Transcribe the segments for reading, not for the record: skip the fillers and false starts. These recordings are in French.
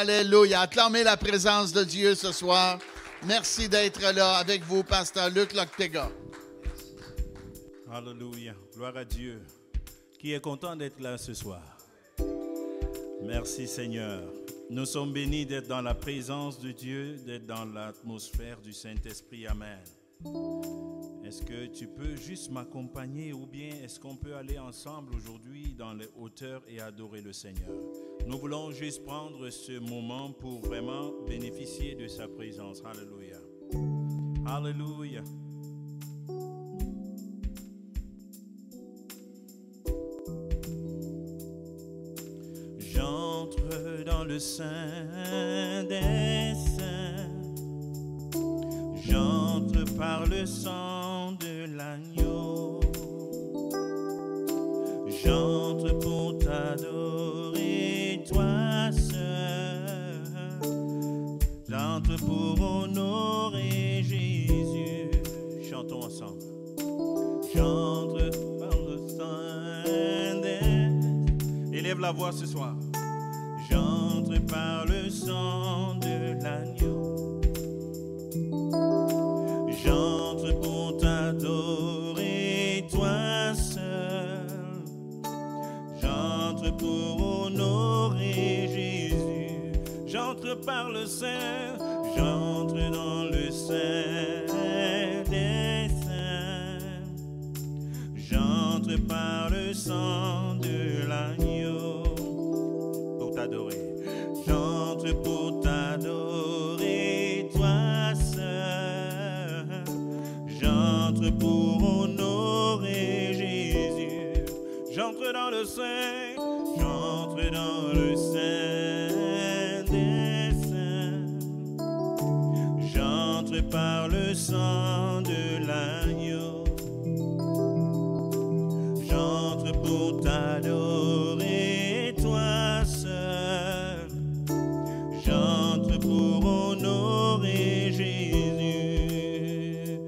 Alléluia. Acclamez la présence de Dieu ce soir. Merci d'être là avec vous, Pasteur Luc Loctega. Alléluia. Gloire à Dieu. Qui est content d'être là ce soir? Merci Seigneur. Nous sommes bénis d'être dans la présence de Dieu, d'être dans l'atmosphère du Saint-Esprit. Amen. Est-ce que tu peux juste m'accompagner ou bien est-ce qu'on peut aller ensemble aujourd'hui dans les hauteurs et adorer le Seigneur? Nous voulons juste prendre ce moment pour vraiment bénéficier de sa présence. Alléluia. Alléluia. J'entre dans le Saint des Saints. J'entre par le sang de l'agneau. J'entre pour t'adorer, toi seul. J'entre pour honorer Jésus. Chantons ensemble. J'entre par le sang des... Élève la voix ce soir. J'entre par le sang de l'agneau. J'entre pour t'adorer, toi seul. J'entre pour honorer Jésus. J'entre par le Saint. J'entre dans le Saint des Saints. J'entre par le sang de l'agneau. Pour t'adorer. J'entre pour t'adorer, toi seul. J'entre pour honorer Jésus. J'entre dans le Saint. J'entre dans le Saint des Saints. J'entre par le sang de l'agneau. J'entre pour t'adorer, toi seul. J'entre pour honorer Jésus.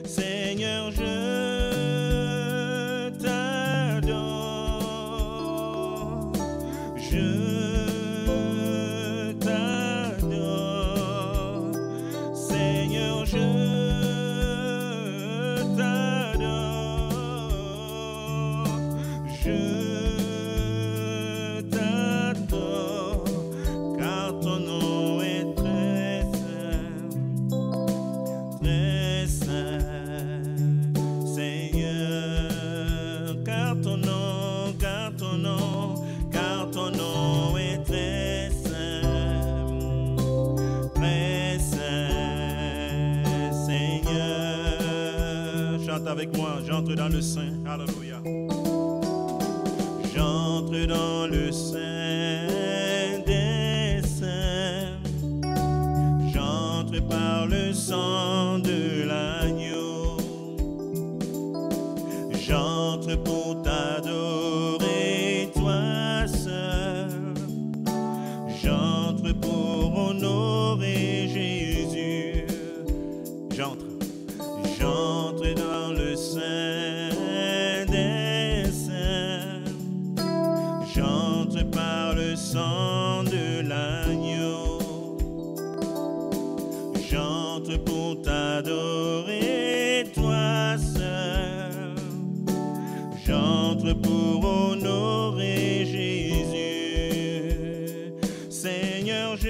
Seigneur, je t'adore. Je t'adore. Seigneur, je t'adore. Je t'adore. Car ton nom est très saint. Très saint. Seigneur, car ton nom est très saint. Très saint. Seigneur, chante avec moi, j'entre dans le Saint. Alléluia. J'entre dans le Saint des Saints. J'entre par le sang de l'agneau. J'entre pour t'adorer, toi seul. J'entre pour honorer Jésus. J'entre dans le Saint des Saints. J'entre par le sang de l'agneau. J'entre pour t'adorer, toi seul. J'entre pour honorer Jésus. Seigneur, je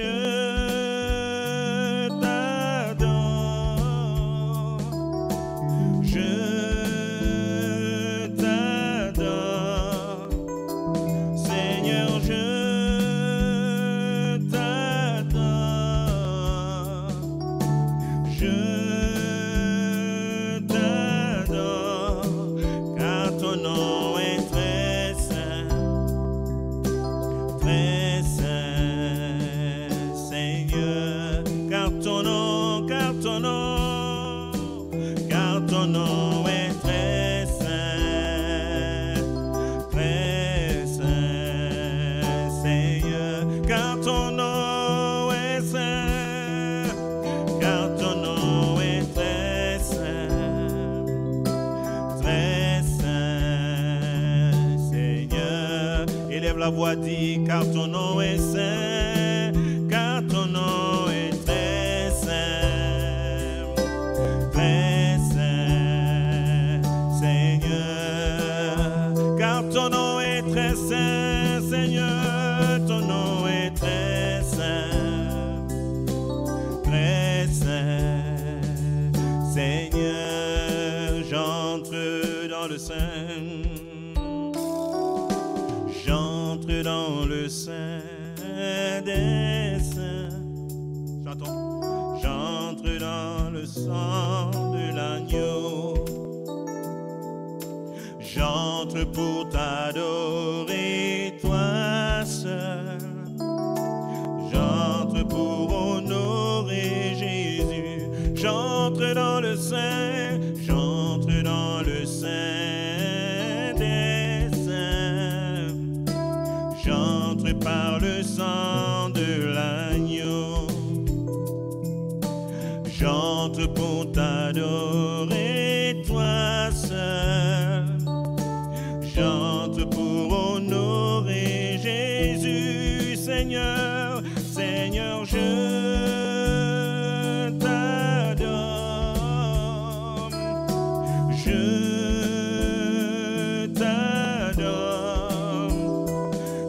t'adore. Je t'adore. Seigneur, je t'adore. Je t'adore. Car ton nom est très saint. Très saint, Seigneur. Car ton nom est très saint. Très saint, Seigneur. Car ton nom est saint. Car ton nom est très saint. Très saint, Seigneur. Élève la voix, dis, car ton nom est saint. Car Seigneur, j'entre dans le sein. J'entre dans le sein des saints. Chantons. J'entre dans le sang de l'agneau. J'entre pour t'adorer, toi seul. J'entre pour honorer Jésus. J'entre dans le sein, j'entre dans le sein des saints. J'entre par le sang de l'agneau. J'entre pour t'adorer, toi seul. J'entre pour honorer Jésus, Seigneur, Seigneur, je t'adore,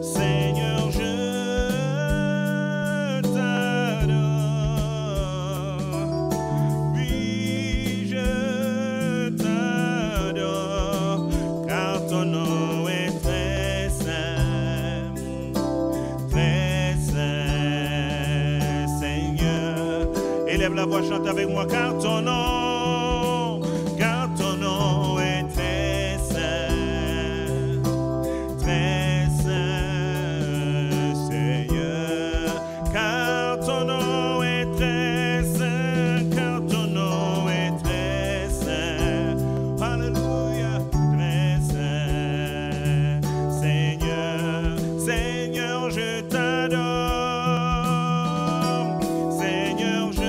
Seigneur, je t'adore, oui, je t'adore, car ton nom est très saint, Seigneur. Élève la voix, chante avec moi, car ton nom est très saint, Seigneur. Car ton nom est très saint, car ton nom est très saint. Alléluia, très saint, Seigneur, Seigneur, je t'adore, Seigneur, je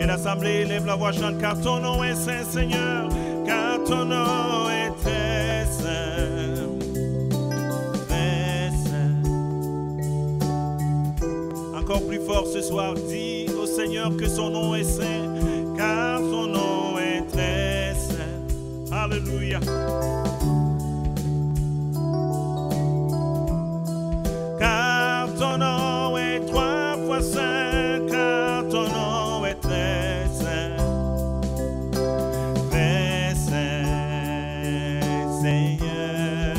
L'assemblée lève la voix, chante, car ton nom est saint, Seigneur, car ton nom est très saint, très saint. Encore plus fort ce soir, dis au Seigneur que son nom est saint, car son nom est très saint. Alléluia. Car ton nom est 3 fois saint, car ton nom est très saint, Seigneur.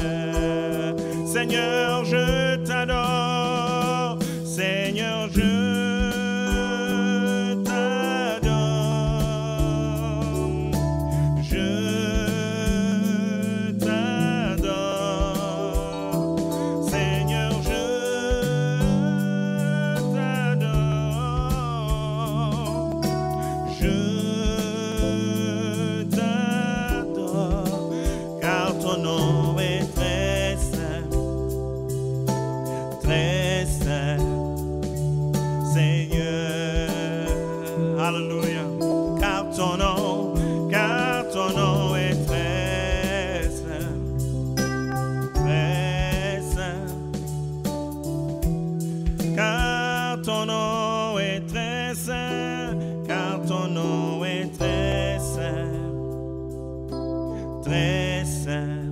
Seigneur, je t'adore, Seigneur, je t'adore, Seigneur, je t'adore, car ton nom est très saint, Seigneur. Alléluia. Car ton nom est très saint, car ton nom est très saint, car ton nom est très saint,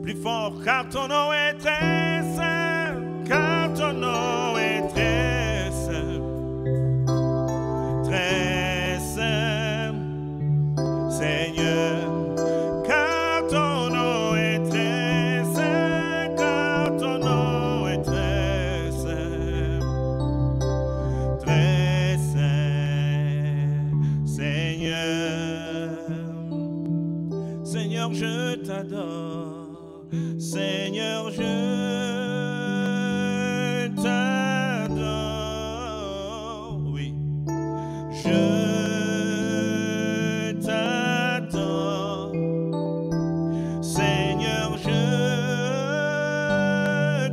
plus fort, car ton nom est très saint, car ton nom est très saint, Seigneur. Car ton nom est très saint, car ton nom est très saint, Seigneur. Seigneur, je t'adore, Seigneur, je t'adore, oui, je t'adore, Seigneur, je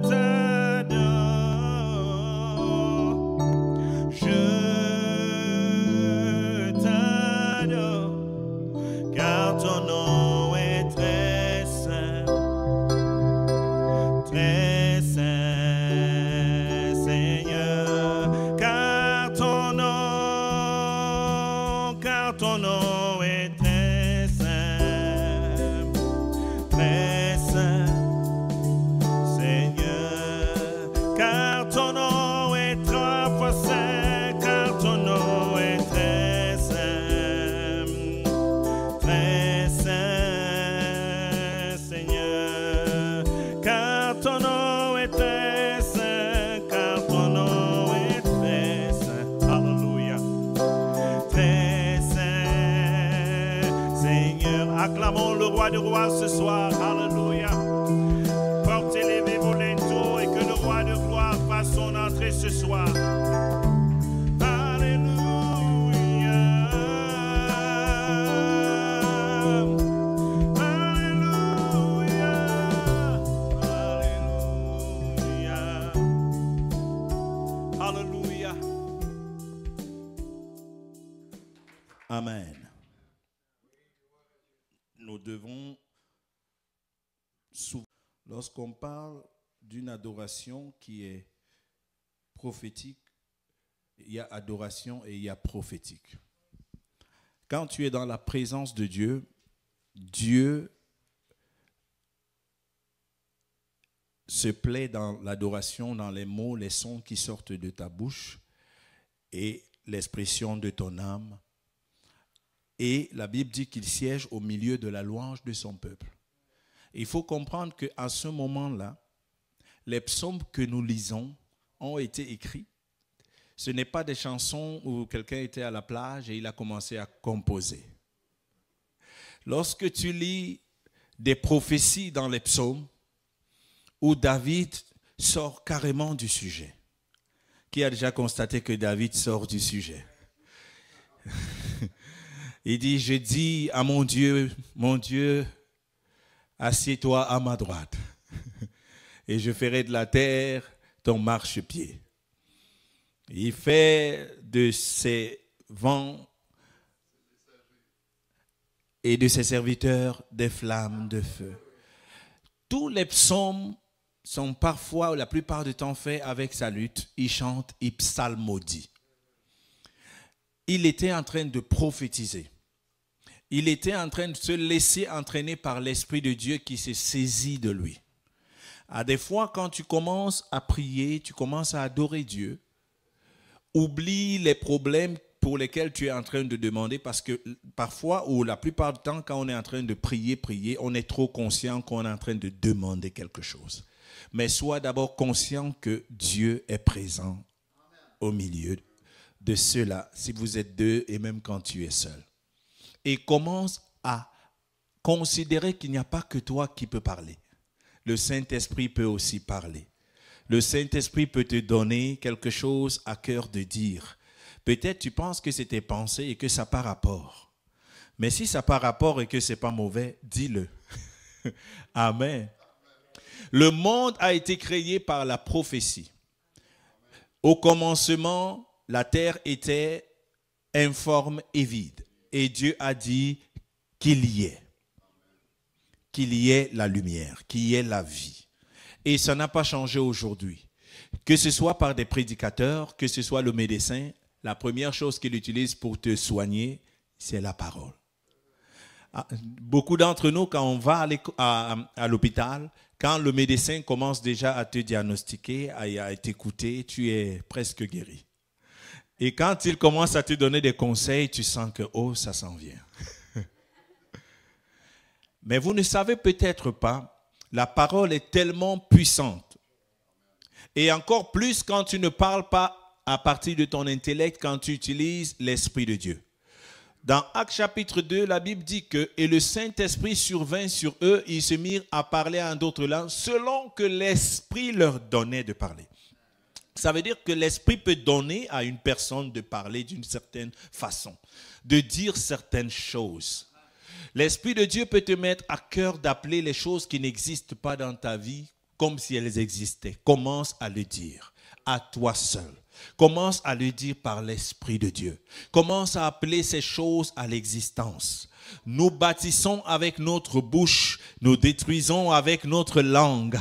t'adore, je car ton nom est très saint, très saint, Seigneur, car ton nom est trois fois saint, car ton nom est très saint, Seigneur, car ton nom est très saint, car ton nom est très saint, alléluia, très saint, Seigneur, acclamons le roi des rois ce soir, alléluia, portez les volontés et que le roi de gloire fasse son entrée ce soir. Amen. Nous devons, lorsqu'on parle d'une adoration qui est prophétique, il y a adoration et il y a prophétique. Quand tu es dans la présence de Dieu, Dieu se plaît dans l'adoration, dans les mots, les sons qui sortent de ta bouche et l'expression de ton âme. Et la Bible dit qu'il siège au milieu de la louange de son peuple. Il faut comprendre qu'à ce moment-là, les psaumes que nous lisons ont été écrits. Ce n'est pas des chansons où quelqu'un était à la plage et il a commencé à composer. Lorsque tu lis des prophéties dans les psaumes, où David sort carrément du sujet. Qui a déjà constaté que David sort du sujet? Il dit, je dis à mon Dieu, assieds-toi à ma droite et je ferai de la terre ton marchepied. Il fait de ses vents et de ses serviteurs des flammes de feu. Tous les psaumes sont parfois, ou la plupart du temps, faits avec sa lutte. Il chante, il psalmodie. Il était en train de prophétiser. Il était en train de se laisser entraîner par l'Esprit de Dieu qui se saisit de lui. À des fois, quand tu commences à prier, tu commences à adorer Dieu, oublie les problèmes pour lesquels tu es en train de demander, parce que parfois, ou la plupart du temps, quand on est en train de prier, on est trop conscient qu'on est en train de demander quelque chose. Mais sois d'abord conscient que Dieu est présent au milieu de ceux-là, si vous êtes deux et même quand tu es seul. Et commence à considérer qu'il n'y a pas que toi qui peux parler. Le Saint-Esprit peut aussi parler. Le Saint-Esprit peut te donner quelque chose à cœur de dire. Peut-être tu penses que c'est tes pensées et que ça n'a pas rapport. Mais si ça n'a pas rapport et que ce n'est pas mauvais, dis-le. Amen. Le monde a été créé par la prophétie. Au commencement, la terre était informe et vide. Et Dieu a dit qu'il y ait la lumière, qu'il y ait la vie. Et ça n'a pas changé aujourd'hui. Que ce soit par des prédicateurs, que ce soit le médecin, la première chose qu'il utilise pour te soigner, c'est la parole. Beaucoup d'entre nous, quand on va à l'hôpital, quand le médecin commence déjà à te diagnostiquer, à t'écouter, tu es presque guéri. Et quand il commence à te donner des conseils, tu sens que, oh, ça s'en vient. Mais vous ne savez peut-être pas, la parole est tellement puissante. Et encore plus quand tu ne parles pas à partir de ton intellect, quand tu utilises l'Esprit de Dieu. Dans Actes chapitre 2, la Bible dit que « Et le Saint-Esprit survint sur eux, ils se mirent à parler en d'autres langues, selon que l'Esprit leur donnait de parler. » Ça veut dire que l'Esprit peut donner à une personne de parler d'une certaine façon, de dire certaines choses. L'Esprit de Dieu peut te mettre à cœur d'appeler les choses qui n'existent pas dans ta vie comme si elles existaient. Commence à le dire, à toi seul. Commence à le dire par l'Esprit de Dieu. Commence à appeler ces choses à l'existence. Nous bâtissons avec notre bouche, nous détruisons avec notre langue.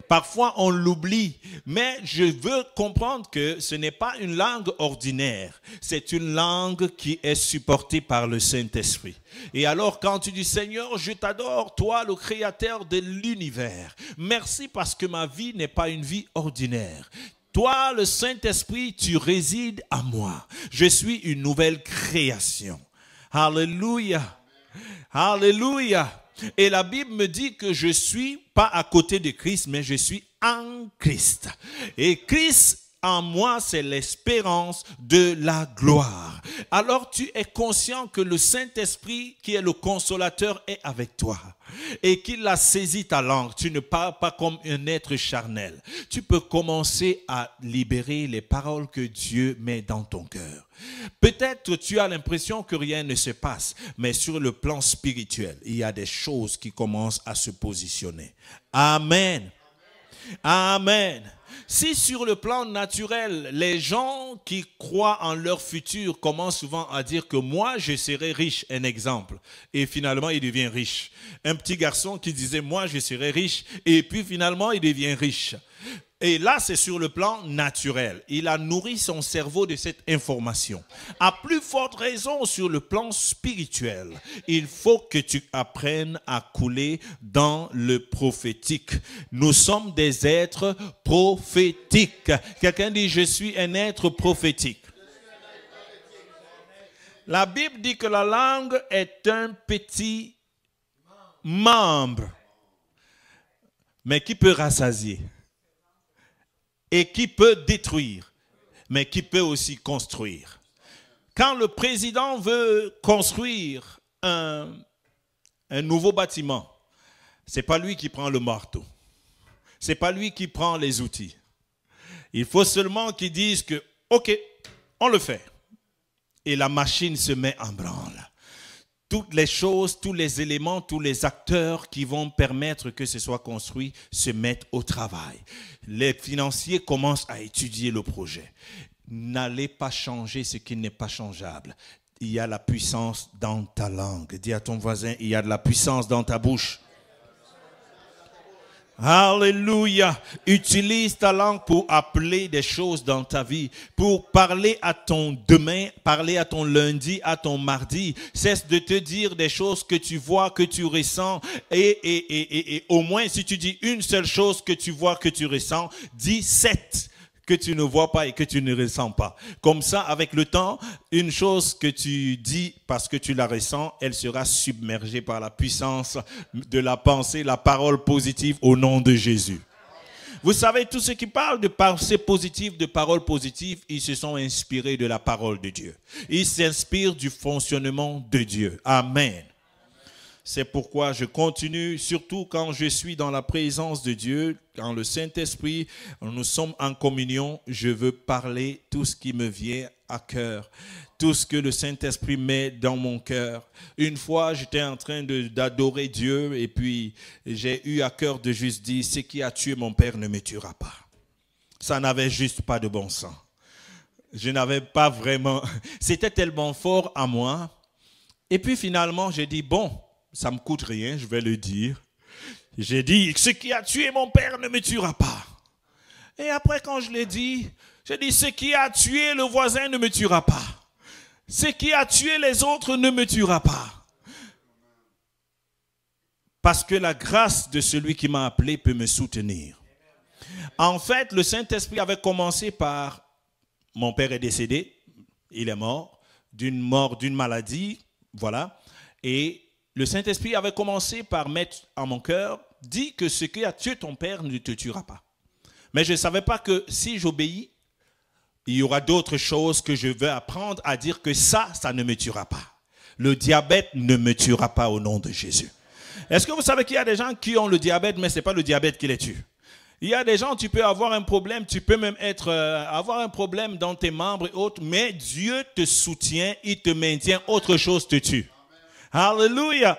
Parfois, on l'oublie, mais je veux comprendre que ce n'est pas une langue ordinaire. C'est une langue qui est supportée par le Saint-Esprit. Et alors, quand tu dis, Seigneur, je t'adore, toi, le Créateur de l'univers. Merci parce que ma vie n'est pas une vie ordinaire. Toi, le Saint-Esprit, tu résides à moi. Je suis une nouvelle création. Alléluia. Alléluia. Et la Bible me dit que je suis pas à côté de Christ, mais je suis en Christ. Et Christ en moi, c'est l'espérance de la gloire. Alors tu es conscient que le Saint-Esprit, qui est le consolateur, est avec toi. Et qu'il a saisi ta langue. Tu ne parles pas comme un être charnel. Tu peux commencer à libérer les paroles que Dieu met dans ton cœur. Peut-être tu as l'impression que rien ne se passe, mais sur le plan spirituel, il y a des choses qui commencent à se positionner. Amen. Amen. Si sur le plan naturel, les gens qui croient en leur futur commencent souvent à dire que moi, je serai riche, un exemple, et finalement, il devient riche. Un petit garçon qui disait, moi, je serai riche, et puis finalement, il devient riche. Et là, c'est sur le plan naturel. Il a nourri son cerveau de cette information. À plus forte raison, sur le plan spirituel, il faut que tu apprennes à couler dans le prophétique. Nous sommes des êtres prophétiques. Quelqu'un dit, je suis un être prophétique. La Bible dit que la langue est un petit membre, mais qui peut rassasier. Et qui peut détruire, mais qui peut aussi construire. Quand le président veut construire un nouveau bâtiment, ce n'est pas lui qui prend le marteau. Ce n'est pas lui qui prend les outils. Il faut seulement qu'il dise que, ok, on le fait. Et la machine se met en branle. Toutes les choses, tous les éléments, tous les acteurs qui vont permettre que ce soit construit se mettent au travail. Les financiers commencent à étudier le projet. N'allez pas changer ce qui n'est pas changeable. Il y a la puissance dans ta langue. Dis à ton voisin, il y a de la puissance dans ta bouche. Alléluia. Utilise ta langue pour appeler des choses dans ta vie, pour parler à ton demain, parler à ton lundi, à ton mardi. Cesse de te dire des choses que tu vois, que tu ressens. Et au moins, si tu dis une seule chose que tu vois, que tu ressens, dis 7 que tu ne vois pas et que tu ne ressens pas. Comme ça, avec le temps, une chose que tu dis parce que tu la ressens, elle sera submergée par la puissance de la pensée, la parole positive au nom de Jésus. Vous savez, tous ceux qui parlent de pensée positive, de paroles positives, ils se sont inspirés de la parole de Dieu. Ils s'inspirent du fonctionnement de Dieu. Amen. C'est pourquoi je continue, surtout quand je suis dans la présence de Dieu, quand le Saint-Esprit, nous sommes en communion, je veux parler tout ce qui me vient à cœur, tout ce que le Saint-Esprit met dans mon cœur. Une fois, j'étais en train d'adorer Dieu et puis j'ai eu à cœur de juste dire, ce qui a tué mon père ne me tuera pas. Ça n'avait juste pas de bon sens. Je n'avais pas vraiment, c'était tellement fort à moi. Et puis finalement, j'ai dit, bon, ça ne me coûte rien, je vais le dire. J'ai dit, ce qui a tué mon père ne me tuera pas. Et après, quand je l'ai dit, j'ai dit, ce qui a tué le voisin ne me tuera pas. Ce qui a tué les autres ne me tuera pas. Parce que la grâce de celui qui m'a appelé peut me soutenir. En fait, le Saint-Esprit avait commencé par, mon père est décédé, il est mort d'une maladie, voilà, et le Saint-Esprit avait commencé par mettre en mon cœur, dis que ce qui a tué ton père ne te tuera pas. Mais je ne savais pas que si j'obéis, il y aura d'autres choses que je veux apprendre à dire que ça ne me tuera pas. Le diabète ne me tuera pas au nom de Jésus. Est-ce que vous savez qu'il y a des gens qui ont le diabète, mais ce n'est pas le diabète qui les tue? Il y a des gens, tu peux avoir un problème, tu peux même avoir un problème dans tes membres et autres, mais Dieu te soutient, il te maintient, autre chose te tue. Alléluia.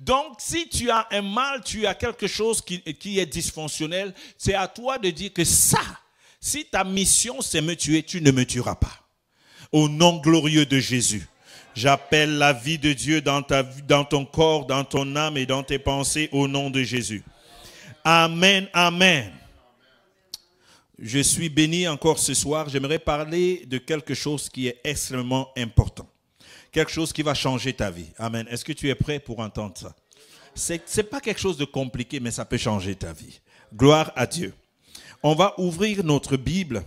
Donc, si tu as un mal, tu as quelque chose qui est dysfonctionnel, c'est à toi de dire que ça, Si ta mission c'est me tuer, tu ne me tueras pas. Au nom glorieux de Jésus, j'appelle la vie de Dieu dans ton corps, dans ton âme et dans tes pensées au nom de Jésus. Amen, amen. Je suis béni encore ce soir. J'aimerais parler de quelque chose qui est extrêmement important. Quelque chose qui va changer ta vie. Amen. Est-ce que tu es prêt pour entendre ça? C'est pas quelque chose de compliqué, mais ça peut changer ta vie. Gloire à Dieu. On va ouvrir notre Bible.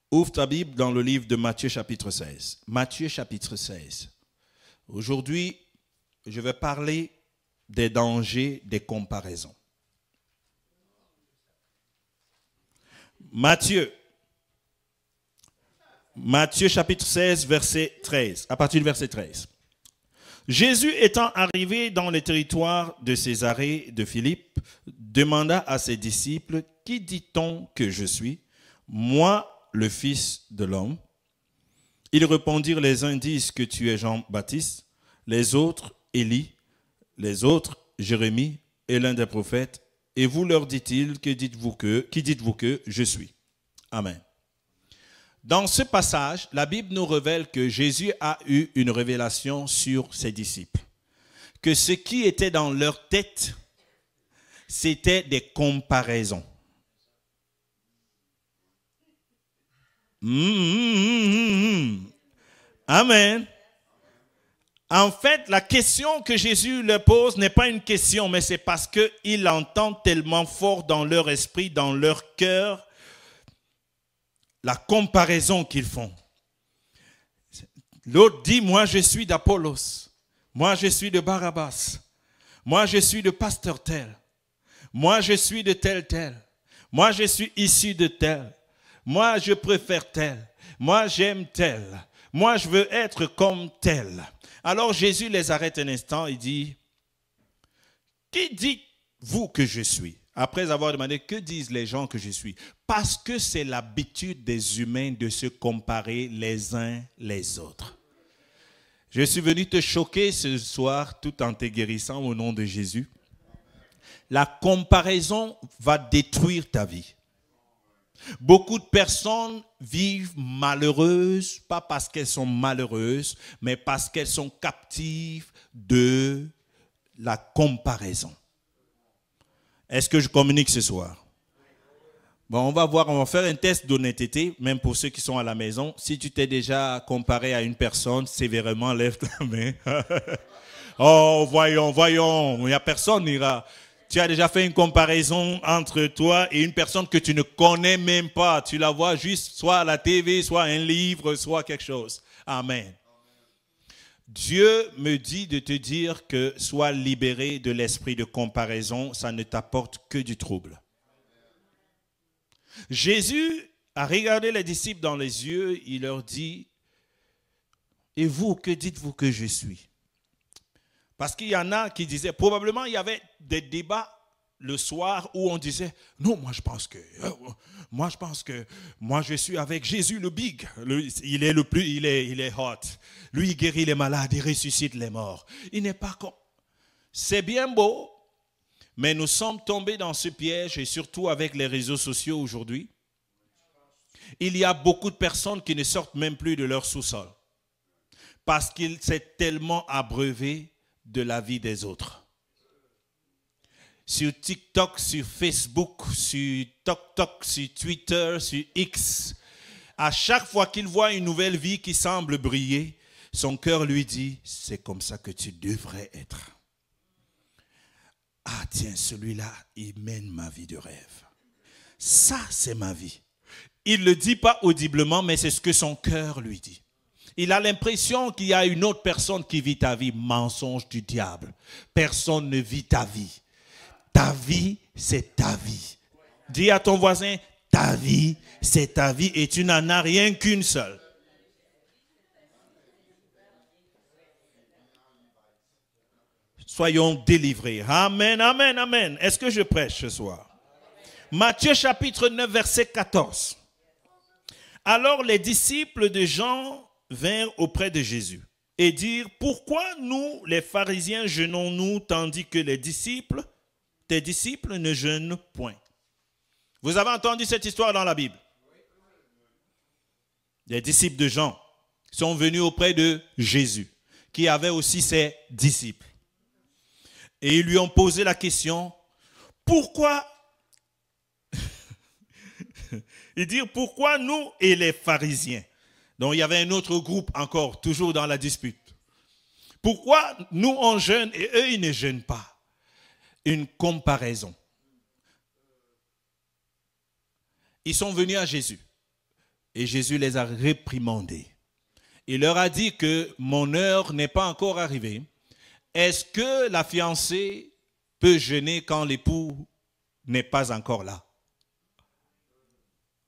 Ouvre ta Bible dans le livre de Matthieu chapitre 16. Matthieu chapitre 16. Aujourd'hui, je vais parler des dangers des comparaisons. Matthieu chapitre 16, verset 13, à partir du verset 13. Jésus étant arrivé dans le territoire de Césarée de Philippe, demanda à ses disciples, « Qui dit-on que je suis? Moi, le Fils de l'homme. » Ils répondirent, les uns disent que tu es Jean-Baptiste, les autres Élie, les autres Jérémie et l'un des prophètes. Et vous leur dit-il, qui dites-vous que je suis? Amen. Dans ce passage, la Bible nous révèle que Jésus a eu une révélation sur ses disciples. Que ce qui était dans leur tête, c'était des comparaisons. Amen. En fait, la question que Jésus leur pose n'est pas une question, mais c'est parce qu'il entend tellement fort dans leur esprit, dans leur cœur, la comparaison qu'ils font. L'autre dit, moi je suis d'Apollos, moi je suis de Barabbas, moi je suis de pasteur tel, moi je suis de tel, moi je suis issu de tel, moi je préfère tel, moi j'aime tel, moi je veux être comme tel. Alors Jésus les arrête un instant et dit, qui dites-vous que je suis? Après avoir demandé, que disent les gens que je suis? Parce que c'est l'habitude des humains de se comparer les uns les autres. Je suis venu te choquer ce soir tout en te guérissant au nom de Jésus. La comparaison va détruire ta vie. Beaucoup de personnes vivent malheureuses, pas parce qu'elles sont malheureuses, mais parce qu'elles sont captives de la comparaison. Est-ce que je communique ce soir? Bon, on va faire un test d'honnêteté, même pour ceux qui sont à la maison. Si tu t'es déjà comparé à une personne, sévèrement, lève ta main. Oh, voyons, il n'y a personne qui ira. Tu as déjà fait une comparaison entre toi et une personne que tu ne connais même pas. Tu la vois juste soit à la TV, soit un livre, soit quelque chose. Amen. Dieu me dit de te dire que sois libéré de l'esprit de comparaison, ça ne t'apporte que du trouble. Jésus a regardé les disciples dans les yeux, il leur dit, et vous, que dites-vous que je suis? Parce qu'il y en a qui disaient, probablement il y avait des débats le soir où on disait, non, moi je pense que moi je suis avec Jésus le big, il est hot, lui il guérit les malades, il ressuscite les morts. Il n'est pas comme, c'est bien beau, mais nous sommes tombés dans ce piège et surtout avec les réseaux sociaux aujourd'hui. Il y a beaucoup de personnes qui ne sortent même plus de leur sous-sol parce qu'ils s'est tellement abreuvés de la vie des autres. Sur TikTok, sur Facebook, sur TokTok, sur Twitter, sur X, à chaque fois qu'il voit une nouvelle vie qui semble briller, son cœur lui dit, c'est comme ça que tu devrais être. Ah tiens, celui-là, il mène ma vie de rêve. Ça, c'est ma vie. Il ne le dit pas audiblement, mais c'est ce que son cœur lui dit. Il a l'impression qu'il y a une autre personne qui vit ta vie. Mensonge du diable. Personne ne vit ta vie. Ta vie, c'est ta vie. Dis à ton voisin, ta vie, c'est ta vie et tu n'en as rien qu'une seule. Soyons délivrés. Amen, amen, amen. Est-ce que je prêche ce soir? Matthieu chapitre 9, verset 14. Alors les disciples de Jean vinrent auprès de Jésus et dirent, pourquoi nous, les pharisiens, jeûnons-nous tandis que les disciples tes disciples ne jeûnent point. Vous avez entendu cette histoire dans la Bible? Les disciples de Jean sont venus auprès de Jésus, qui avait aussi ses disciples. Et ils lui ont posé la question, pourquoi, ils disent, pourquoi nous et les pharisiens? Donc il y avait un autre groupe encore, toujours dans la dispute. Pourquoi nous on jeûne et eux ils ne jeûnent pas? Une comparaison. Ils sont venus à Jésus et Jésus les a réprimandés. Il leur a dit que mon heure n'est pas encore arrivée. Est-ce que la fiancée peut jeûner quand l'époux n'est pas encore là?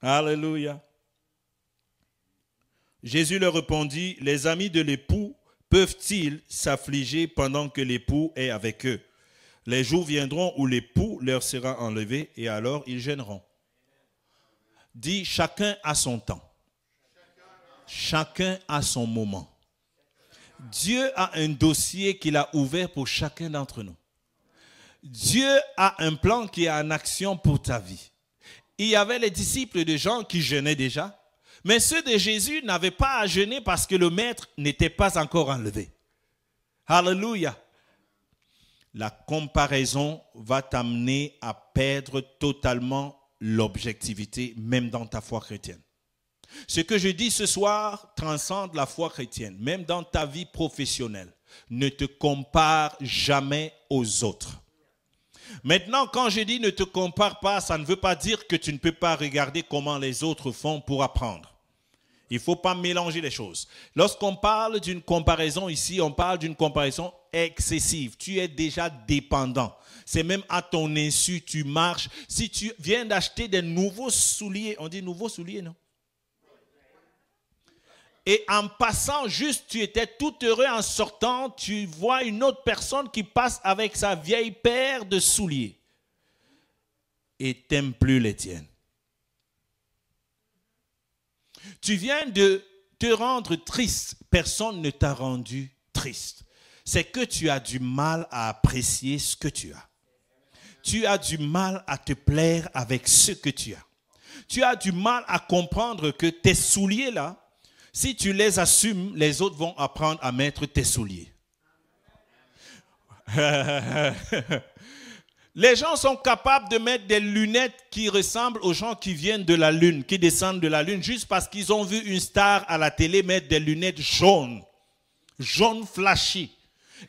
Alléluia. Jésus leur répondit, les amis de l'époux peuvent-ils s'affliger pendant que l'époux est avec eux? Les jours viendront où l'époux leur sera enlevé et alors ils jeûneront. Dit, chacun a son temps. Chacun a son moment. Dieu a un dossier qu'il a ouvert pour chacun d'entre nous. Dieu a un plan qui est en action pour ta vie. Il y avait les disciples de Jean qui jeûnaient déjà. Mais ceux de Jésus n'avaient pas à jeûner parce que le maître n'était pas encore enlevé. Alléluia. La comparaison va t'amener à perdre totalement l'objectivité, même dans ta foi chrétienne. Ce que je dis ce soir transcende la foi chrétienne, même dans ta vie professionnelle. Ne te compare jamais aux autres. Maintenant, quand je dis ne te compare pas, ça ne veut pas dire que tu ne peux pas regarder comment les autres font pour apprendre. Il ne faut pas mélanger les choses. Lorsqu'on parle d'une comparaison ici, on parle d'une comparaison excessive. Tu es déjà dépendant. C'est même à ton insu, tu marches. Si tu viens d'acheter des nouveaux souliers, on dit nouveaux souliers, non? Et en passant juste, tu étais tout heureux en sortant, tu vois une autre personne qui passe avec sa vieille paire de souliers. Et t'aimes plus les tiennes. Tu viens de te rendre triste. Personne ne t'a rendu triste. C'est que tu as du mal à apprécier ce que tu as. Tu as du mal à te plaire avec ce que tu as. Tu as du mal à comprendre que tes souliers là, si tu les assumes, les autres vont apprendre à mettre tes souliers. Les gens sont capables de mettre des lunettes qui ressemblent aux gens qui viennent de la lune, qui descendent de la lune, juste parce qu'ils ont vu une star à la télé mettre des lunettes jaunes, jaunes flashy.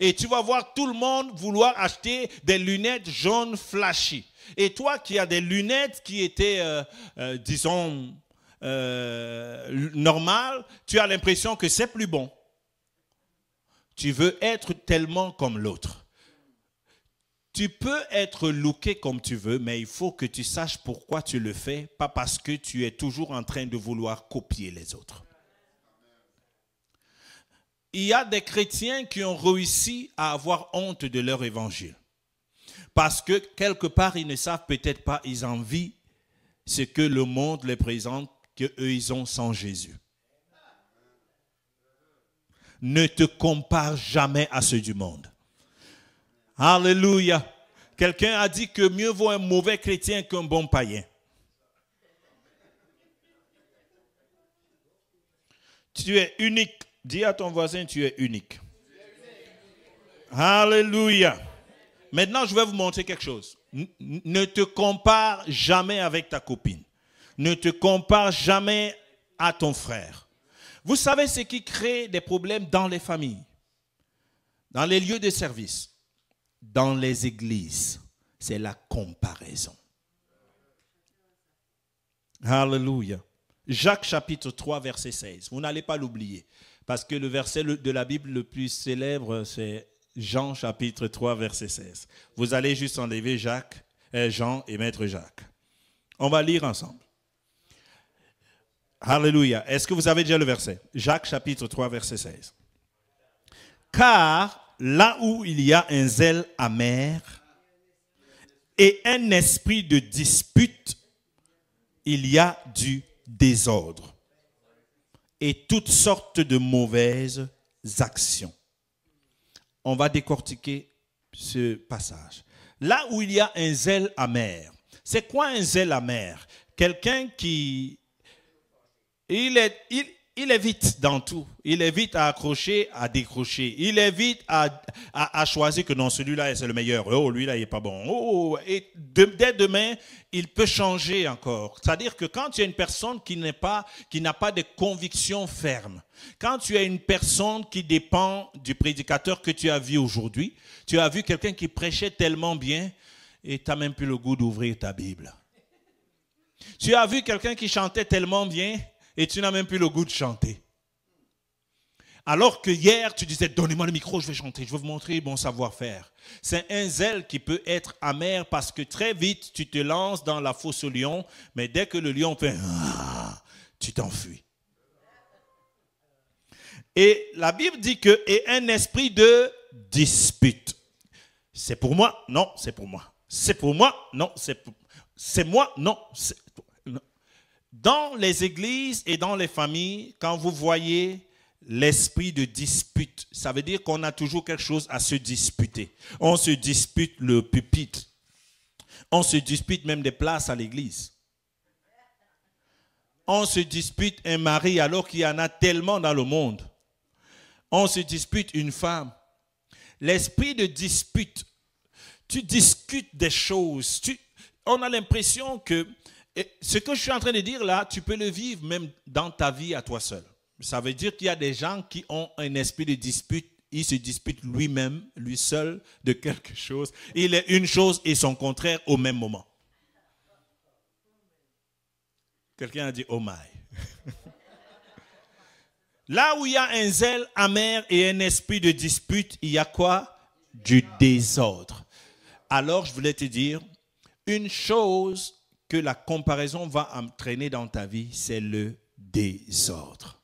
Et tu vas voir tout le monde vouloir acheter des lunettes jaunes flashy. Et toi qui as des lunettes qui étaient, disons, normales, tu as l'impression que c'est plus bon. Tu veux être tellement comme l'autre. Tu peux être looké comme tu veux, mais il faut que tu saches pourquoi tu le fais, pas parce que tu es toujours en train de vouloir copier les autres. Il y a des chrétiens qui ont réussi à avoir honte de leur évangile. Parce que quelque part, ils ne savent peut-être pas, ils envient ce que le monde les présente, qu'eux, ils ont sans Jésus. Ne te compare jamais à ceux du monde. Alléluia. Quelqu'un a dit que mieux vaut un mauvais chrétien qu'un bon païen. Tu es unique. Dis à ton voisin, tu es unique. Alléluia. Maintenant, je vais vous montrer quelque chose. Ne te compare jamais avec ta copine. Ne te compare jamais à ton frère. Vous savez ce qui crée des problèmes dans les familles, dans les lieux de service, dans les églises. C'est la comparaison. Alléluia. Jacques chapitre 3, verset 16. Vous n'allez pas l'oublier. Parce que le verset de la Bible le plus célèbre, c'est Jean chapitre 3, verset 16. Vous allez juste enlever Jean et mettre Jacques. On va lire ensemble. Alléluia. Est-ce que vous avez déjà le verset? Jacques chapitre 3, verset 16. Car là où il y a un zèle amer et un esprit de dispute, il y a du désordre et toutes sortes de mauvaises actions. On va décortiquer ce passage. Là où il y a un zèle amer. C'est quoi un zèle amer? Quelqu'un qui... Il est vite dans tout. Il est vite à accrocher, à décrocher. Il est vite à choisir que non, celui-là, c'est le meilleur. Oh, lui-là, il n'est pas bon. Oh, et dès demain, il peut changer encore. C'est-à-dire que quand tu as une personne qui n'a pas de conviction ferme, quand tu as une personne qui dépend du prédicateur que tu as vu aujourd'hui, tu as vu quelqu'un qui prêchait tellement bien et tu n'as même plus le goût d'ouvrir ta Bible. Tu as vu quelqu'un qui chantait tellement bien et tu n'as même plus le goût de chanter. Alors que hier, tu disais, donnez-moi le micro, je vais chanter, je vais vous montrer mon savoir-faire. C'est un zèle qui peut être amer parce que très vite, tu te lances dans la fosse au lion, mais dès que le lion fait, tu t'enfuis. Et la Bible dit que, et un esprit de dispute. C'est pour moi, non, c'est pour moi. C'est pour moi, non, c'est moi, non, c'est... Dans les églises et dans les familles, quand vous voyez l'esprit de dispute, ça veut dire qu'on a toujours quelque chose à se disputer. On se dispute le pupitre. On se dispute même des places à l'église. On se dispute un mari alors qu'il y en a tellement dans le monde. On se dispute une femme. L'esprit de dispute, tu discutes des choses. On a l'impression que ce que je suis en train de dire là, tu peux le vivre même dans ta vie à toi seul. Ça veut dire qu'il y a des gens qui ont un esprit de dispute. Il se dispute lui-même, lui seul, de quelque chose. Il est une chose et son contraire au même moment. Quelqu'un a dit « Oh my ». Là où il y a un zèle amer et un esprit de dispute, il y a quoi? Du désordre. Alors, je voulais te dire, une chose que la comparaison va entraîner dans ta vie, c'est le désordre.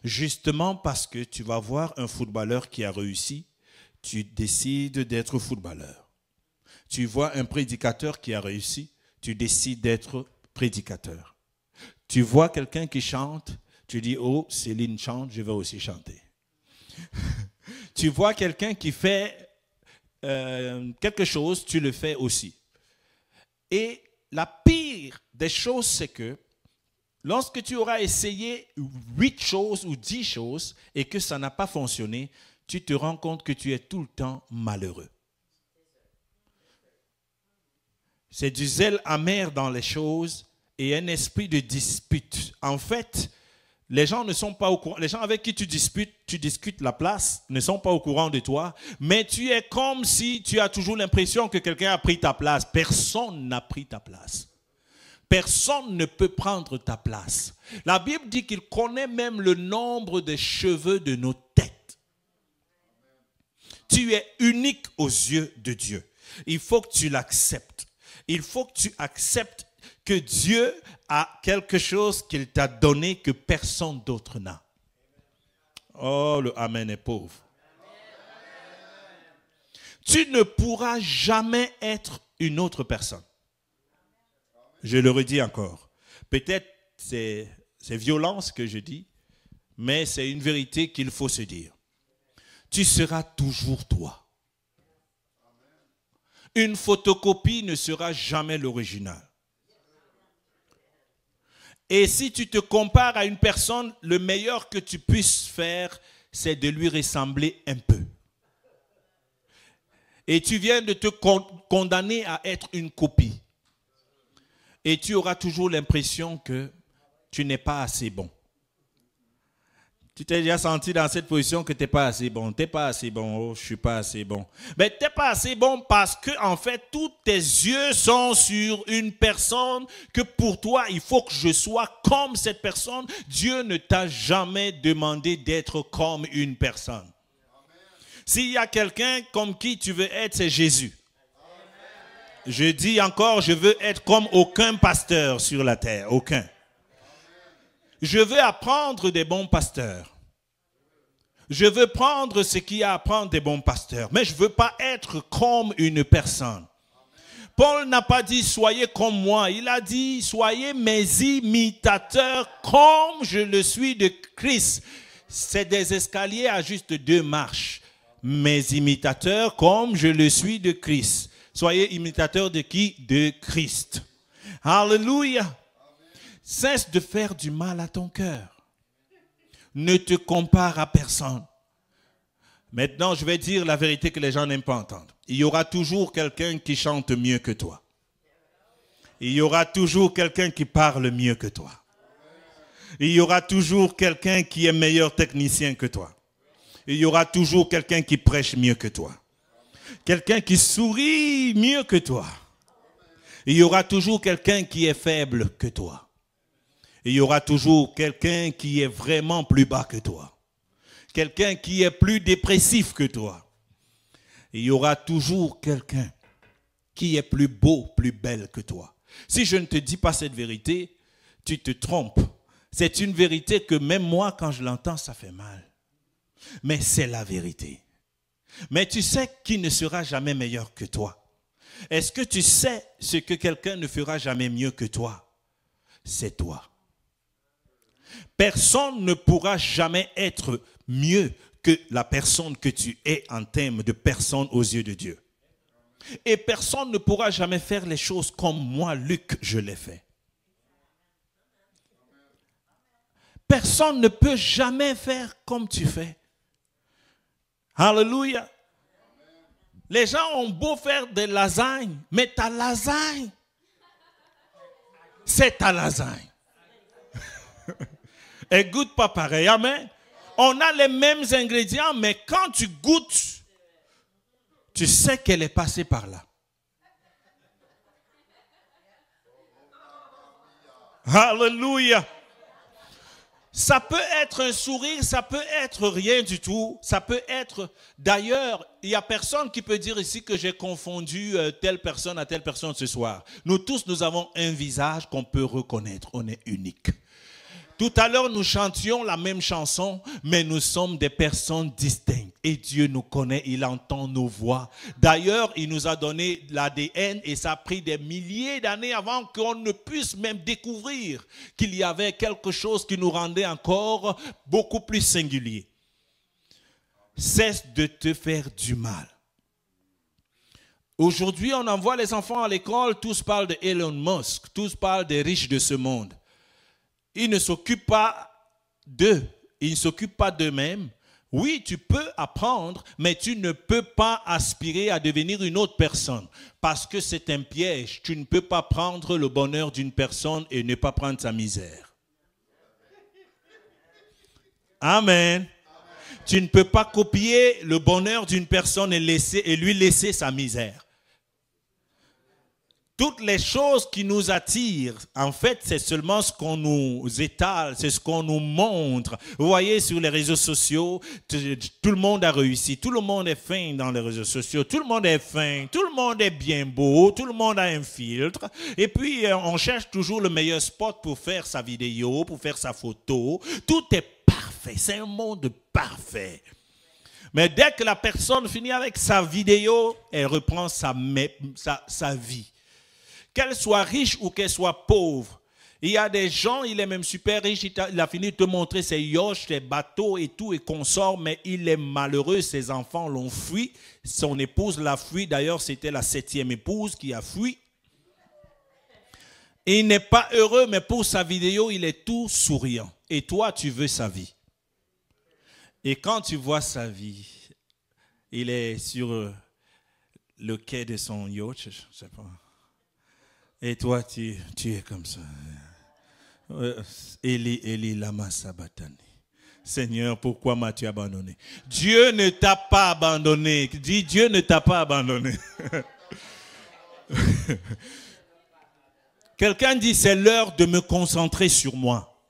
Justement parce que tu vas voir un footballeur qui a réussi, tu décides d'être footballeur. Tu vois un prédicateur qui a réussi, tu décides d'être prédicateur. Tu vois quelqu'un qui chante, tu dis, oh, Céline chante, je vais aussi chanter. Tu vois quelqu'un qui fait quelque chose, tu le fais aussi. Et la pire des choses, c'est que lorsque tu auras essayé 8 choses ou 10 choses et que ça n'a pas fonctionné, tu te rends compte que tu es tout le temps malheureux. C'est du zèle amer dans les choses et un esprit de dispute. En fait, les gens ne sont pas au courant. Les gens avec qui tu discutes la place, ne sont pas au courant de toi. Mais tu es comme si tu as toujours l'impression que quelqu'un a pris ta place. Personne n'a pris ta place. Personne ne peut prendre ta place. La Bible dit qu'il connaît même le nombre des cheveux de nos têtes. Tu es unique aux yeux de Dieu. Il faut que tu l'acceptes. Il faut que tu acceptes que Dieu a quelque chose qu'il t'a donné que personne d'autre n'a. Oh, le Amen est pauvre. Tu ne pourras jamais être une autre personne. Je le redis encore. Peut-être c'est violent ce que je dis, mais c'est une vérité qu'il faut se dire. Tu seras toujours toi. Une photocopie ne sera jamais l'original. Et si tu te compares à une personne, le meilleur que tu puisses faire, c'est de lui ressembler un peu. Et tu viens de te condamner à être une copie. Et tu auras toujours l'impression que tu n'es pas assez bon. Tu t'es déjà senti dans cette position que tu n'es pas assez bon. Tu n'es pas assez bon. Oh, je ne suis pas assez bon. Mais tu n'es pas assez bon parce que, en fait, tous tes yeux sont sur une personne que pour toi, il faut que je sois comme cette personne. Dieu ne t'a jamais demandé d'être comme une personne. S'il y a quelqu'un comme qui tu veux être, c'est Jésus. Je dis encore, je veux être comme aucun pasteur sur la terre. Aucun. Je veux apprendre des bons pasteurs. Je veux prendre ce qu'il y a à apprendre des bons pasteurs. Mais je ne veux pas être comme une personne. Paul n'a pas dit soyez comme moi. Il a dit soyez mes imitateurs comme je le suis de Christ. C'est des escaliers à juste 2 marches. Mes imitateurs comme je le suis de Christ. Soyez imitateurs de qui? De Christ. Alléluia. Cesse de faire du mal à ton cœur. Ne te compare à personne. Maintenant, je vais dire la vérité que les gens n'aiment pas entendre. Il y aura toujours quelqu'un qui chante mieux que toi. Il y aura toujours quelqu'un qui parle mieux que toi. Il y aura toujours quelqu'un qui est meilleur technicien que toi. Il y aura toujours quelqu'un qui prêche mieux que toi. Quelqu'un qui sourit mieux que toi. Il y aura toujours quelqu'un qui est faible que toi. Il y aura toujours quelqu'un qui est vraiment plus bas que toi. Quelqu'un qui est plus dépressif que toi. Il y aura toujours quelqu'un qui est plus beau, plus belle que toi. Si je ne te dis pas cette vérité, tu te trompes. C'est une vérité que même moi, quand je l'entends, ça fait mal. Mais c'est la vérité. Mais tu sais qui ne sera jamais meilleur que toi? Est-ce que tu sais ce que quelqu'un ne fera jamais mieux que toi? C'est toi. Personne ne pourra jamais être mieux que la personne que tu es en termes de personne aux yeux de Dieu. Et personne ne pourra jamais faire les choses comme moi, Luc, je l'ai fait. Personne ne peut jamais faire comme tu fais. Alléluia. Les gens ont beau faire des lasagnes, mais ta lasagne, c'est ta lasagne. Elle ne goûte pas pareil. Amen. On a les mêmes ingrédients, mais quand tu goûtes, tu sais qu'elle est passée par là. Alléluia. Ça peut être un sourire, ça peut être rien du tout. Ça peut être, d'ailleurs, il n'y a personne qui peut dire ici que j'ai confondu telle personne à telle personne ce soir. Nous tous, nous avons un visage qu'on peut reconnaître. On est unique. Tout à l'heure, nous chantions la même chanson, mais nous sommes des personnes distinctes. Et Dieu nous connaît, il entend nos voix. D'ailleurs, il nous a donné l'ADN et ça a pris des milliers d'années avant qu'on ne puisse même découvrir qu'il y avait quelque chose qui nous rendait encore beaucoup plus singulier. Cesse de te faire du mal. Aujourd'hui, on envoie les enfants à l'école, tous parlent de Elon Musk, tous parlent des riches de ce monde. Ils ne s'occupent pas d'eux, ils ne s'occupent pas d'eux-mêmes. Oui, tu peux apprendre, mais tu ne peux pas aspirer à devenir une autre personne parce que c'est un piège. Tu ne peux pas prendre le bonheur d'une personne et ne pas prendre sa misère. Amen. Tu ne peux pas copier le bonheur d'une personne et lui laisser sa misère. Toutes les choses qui nous attirent, en fait, c'est seulement ce qu'on nous étale, c'est ce qu'on nous montre. Vous voyez, sur les réseaux sociaux, tout le monde a réussi, tout le monde est fin dans les réseaux sociaux, tout le monde est fin, tout le monde est bien beau, tout le monde a un filtre. Et puis, on cherche toujours le meilleur spot pour faire sa vidéo, pour faire sa photo. Tout est parfait, c'est un monde parfait. Mais dès que la personne finit avec sa vidéo, elle reprend sa vie. Qu'elle soit riche ou qu'elle soit pauvre. Il y a des gens, il est même super riche, il a fini de te montrer ses yachts, ses bateaux et tout, et consort, mais il est malheureux, ses enfants l'ont fui, son épouse l'a fui, d'ailleurs c'était la 7e épouse qui a fui. Et il n'est pas heureux, mais pour sa vidéo, il est tout souriant. Et toi, tu veux sa vie. Et quand tu vois sa vie, il est sur le quai de son yacht, je ne sais pas. Et toi, tu es comme ça. Eli, lama sabatani. Seigneur, pourquoi m'as-tu abandonné? Dieu ne t'a pas abandonné. Dis, Dieu ne t'a pas abandonné. Quelqu'un dit, c'est l'heure de me concentrer sur moi.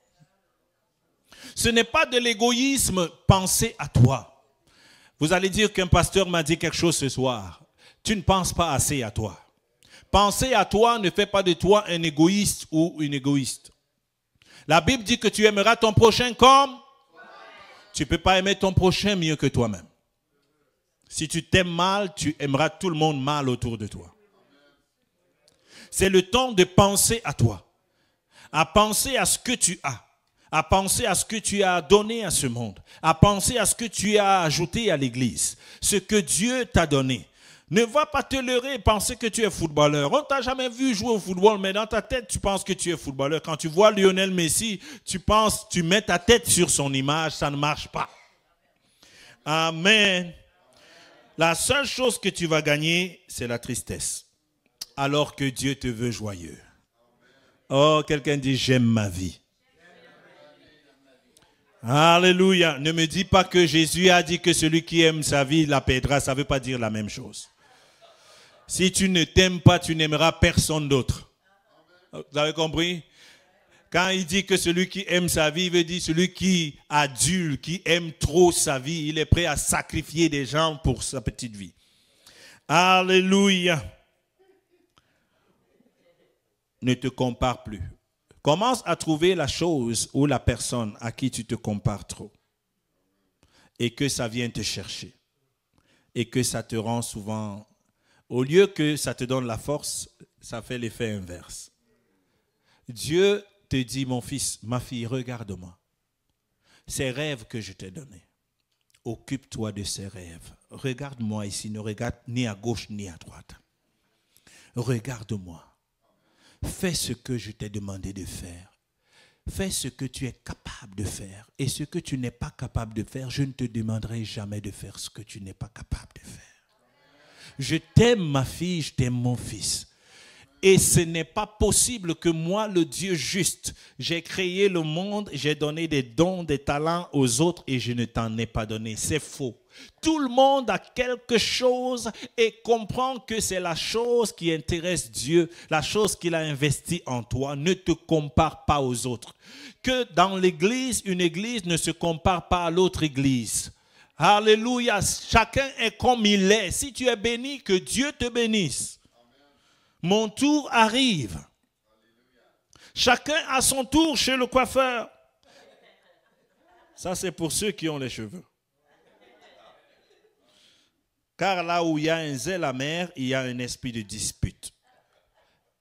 Ce n'est pas de l'égoïsme, penser à toi. Vous allez dire qu'un pasteur m'a dit quelque chose ce soir. Tu ne penses pas assez à toi. Penser à toi ne fait pas de toi un égoïste ou une égoïste. La Bible dit que tu aimeras ton prochain comme tu ne peux pas aimer ton prochain mieux que toi-même. Si tu t'aimes mal, tu aimeras tout le monde mal autour de toi. C'est le temps de penser à toi, à penser à ce que tu as, à penser à ce que tu as donné à ce monde, à penser à ce que tu as ajouté à l'église, ce que Dieu t'a donné. Ne va pas te leurrer et penser que tu es footballeur. On ne t'a jamais vu jouer au football, mais dans ta tête, tu penses que tu es footballeur. Quand tu vois Lionel Messi, tu mets ta tête sur son image, ça ne marche pas. Amen. La seule chose que tu vas gagner, c'est la tristesse. Alors que Dieu te veut joyeux. Oh, quelqu'un dit, j'aime ma vie. Alléluia. Ne me dis pas que Jésus a dit que celui qui aime sa vie la perdra. Ça ne veut pas dire la même chose. Si tu ne t'aimes pas, tu n'aimeras personne d'autre. Vous avez compris? Quand il dit que celui qui aime sa vie, il veut dire celui qui adule, qui aime trop sa vie. Il est prêt à sacrifier des gens pour sa petite vie. Alléluia. Ne te compare plus. Commence à trouver la chose ou la personne à qui tu te compares trop. Et que ça vient te chercher. Et que ça te rend souvent... Au lieu que ça te donne la force, ça fait l'effet inverse. Dieu te dit, mon fils, ma fille, regarde-moi. Ces rêves que je t'ai donnés, occupe-toi de ces rêves. Regarde-moi ici, ne regarde ni à gauche ni à droite. Regarde-moi. Fais ce que je t'ai demandé de faire. Fais ce que tu es capable de faire. Et ce que tu n'es pas capable de faire, je ne te demanderai jamais de faire ce que tu n'es pas capable de faire. Je t'aime ma fille, je t'aime mon fils. Et ce n'est pas possible que moi, le Dieu juste, j'ai créé le monde, j'ai donné des dons, des talents aux autres et je ne t'en ai pas donné. C'est faux. Tout le monde a quelque chose et comprend que c'est la chose qui intéresse Dieu, la chose qu'il a investie en toi. Ne te compare pas aux autres. Que dans l'église, une église ne se compare pas à l'autre église. Alléluia. Chacun est comme il est. Si tu es béni, que Dieu te bénisse. Mon tour arrive. Chacun a son tour chez le coiffeur. Ça, c'est pour ceux qui ont les cheveux. Car là où il y a un zèle amer, il y a un esprit de dispute.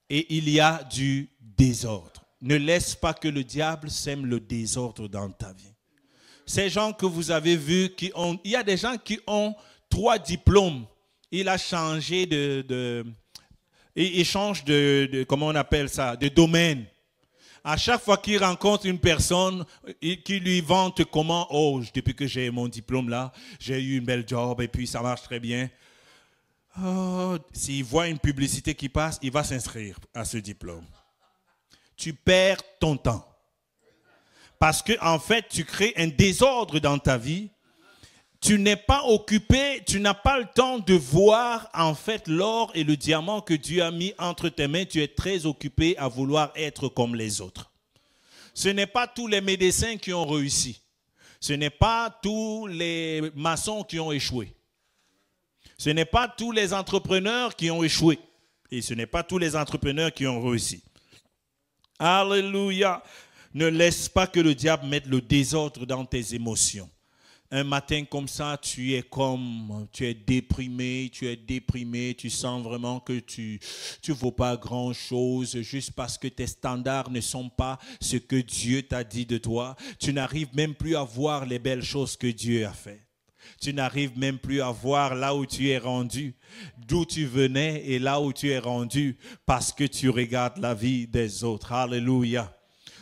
Et il y a du désordre. Ne laisse pas que le diable sème le désordre dans ta vie. Ces gens que vous avez vus, il y a des gens qui ont 3 diplômes. Il a changé il change comment on appelle ça, de domaine. À chaque fois qu'il rencontre une personne qui lui vante comment, oh, depuis que j'ai mon diplôme là, j'ai eu une belle job et puis ça marche très bien. Oh, s'il voit une publicité qui passe, il va s'inscrire à ce diplôme. Tu perds ton temps. Parce que en fait, tu crées un désordre dans ta vie. Tu n'es pas occupé, tu n'as pas le temps de voir en fait l'or et le diamant que Dieu a mis entre tes mains. Tu es très occupé à vouloir être comme les autres. Ce n'est pas tous les médecins qui ont réussi. Ce n'est pas tous les maçons qui ont échoué. Ce n'est pas tous les entrepreneurs qui ont échoué. Et ce n'est pas tous les entrepreneurs qui ont réussi. Alléluia. Ne laisse pas que le diable mette le désordre dans tes émotions. Un matin comme ça, tu es déprimé, tu sens vraiment que tu ne vaux pas grand-chose juste parce que tes standards ne sont pas ce que Dieu t'a dit de toi. Tu n'arrives même plus à voir les belles choses que Dieu a faites. Tu n'arrives même plus à voir là où tu es rendu, d'où tu venais et là où tu es rendu parce que tu regardes la vie des autres. Alléluia.